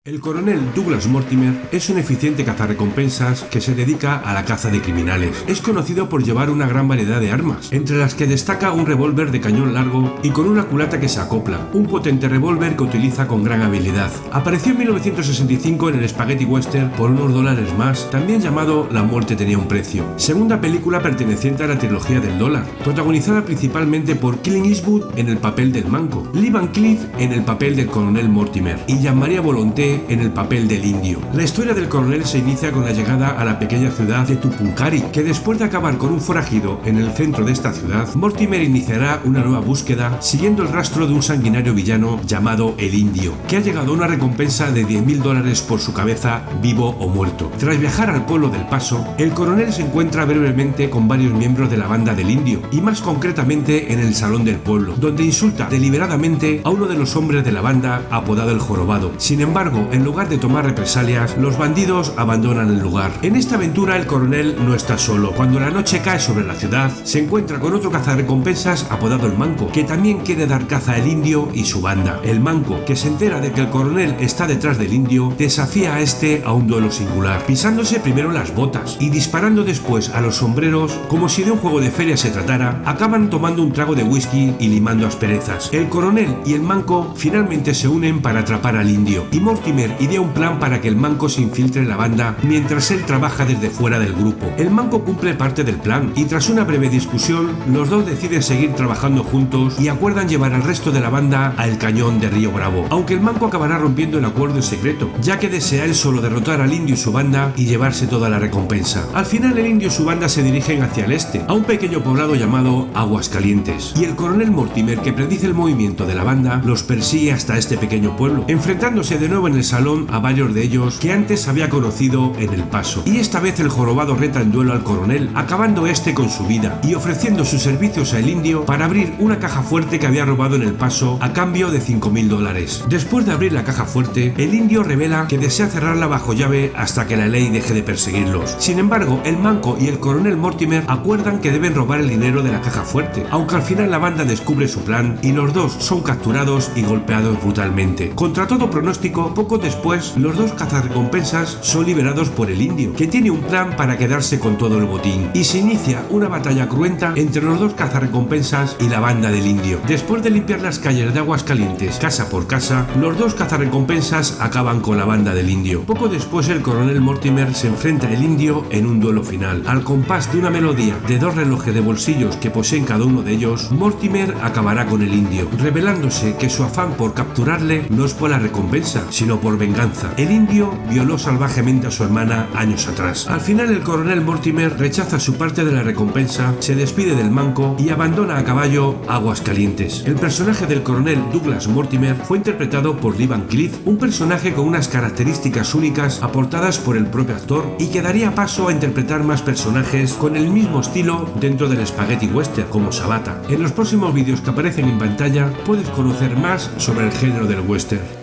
El coronel Douglas Mortimer es un eficiente cazarrecompensas que se dedica a la caza de criminales. Es conocido por llevar una gran variedad de armas, entre las que destaca un revólver de cañón largo y con una culata que se acopla, un potente revólver que utiliza con gran habilidad. Apareció en 1965 en el Spaghetti Western por unos $1 más, también llamado La muerte tenía un precio. Segunda película perteneciente a la trilogía del dólar, protagonizada principalmente por Clint Eastwood en el papel del manco, Lee Van Cleef en el papel del coronel Mortimer y Jean-Marie Volonté en el papel del indio. La historia del coronel se inicia con la llegada a la pequeña ciudad de Tupunqari, que después de acabar con un forajido en el centro de esta ciudad, Mortimer iniciará una nueva búsqueda siguiendo el rastro de un sanguinario villano llamado el indio, que ha llegado a una recompensa de $10.000 por su cabeza, vivo o muerto. Tras viajar al pueblo del Paso, el coronel se encuentra brevemente con varios miembros de la banda del indio, y más concretamente en el salón del pueblo, donde insulta deliberadamente a uno de los hombres de la banda apodado el Jorobado. Sin embargo, en lugar de tomar represalias, los bandidos abandonan el lugar. En esta aventura el coronel no está solo. Cuando la noche cae sobre la ciudad, se encuentra con otro cazarrecompensas apodado el Manco, que también quiere dar caza al indio y su banda. El Manco, que se entera de que el coronel está detrás del indio, desafía a este a un duelo singular, pisándose primero las botas y disparando después a los sombreros como si de un juego de feria se tratara. Acaban tomando un trago de whisky y limando asperezas. El coronel y el Manco finalmente se unen para atrapar al indio, y Mortimer idea un plan para que el manco se infiltre en la banda mientras él trabaja desde fuera del grupo. El manco cumple parte del plan y tras una breve discusión, los dos deciden seguir trabajando juntos y acuerdan llevar al resto de la banda al cañón de Río Bravo, aunque el manco acabará rompiendo el acuerdo en secreto, ya que desea él solo derrotar al indio y su banda y llevarse toda la recompensa. Al final el indio y su banda se dirigen hacia el este, a un pequeño poblado llamado Aguascalientes, y el coronel Mortimer, que predice el movimiento de la banda, los persigue hasta este pequeño pueblo, enfrentándose de nuevo en el salón a varios de ellos que antes había conocido en El Paso, y esta vez el jorobado reta en duelo al coronel, acabando este con su vida y ofreciendo sus servicios al indio para abrir una caja fuerte que había robado en El Paso a cambio de $5.000. Después de abrir la caja fuerte, el indio revela que desea cerrarla bajo llave hasta que la ley deje de perseguirlos. Sin embargo, el manco y el coronel Mortimer acuerdan que deben robar el dinero de la caja fuerte, aunque al final la banda descubre su plan y los dos son capturados y golpeados brutalmente. Contra todo pronóstico, poco después, los dos cazarrecompensas son liberados por el indio, que tiene un plan para quedarse con todo el botín, y se inicia una batalla cruenta entre los dos cazarrecompensas y la banda del indio. Después de limpiar las calles de Aguascalientes casa por casa, los dos cazarrecompensas acaban con la banda del indio. Poco después el coronel Mortimer se enfrenta al indio en un duelo final. Al compás de una melodía de dos relojes de bolsillos que poseen cada uno de ellos, Mortimer acabará con el indio, revelándose que su afán por capturarle no es por la recompensa, sino por venganza. El indio violó salvajemente a su hermana años atrás. Al final el coronel Mortimer rechaza su parte de la recompensa, se despide del manco y abandona a caballo Aguascalientes. El personaje del coronel Douglas Mortimer fue interpretado por Lee Van Cleef, un personaje con unas características únicas aportadas por el propio actor y que daría paso a interpretar más personajes con el mismo estilo dentro del Spaghetti Western, como Sabata. En los próximos vídeos que aparecen en pantalla puedes conocer más sobre el género del western.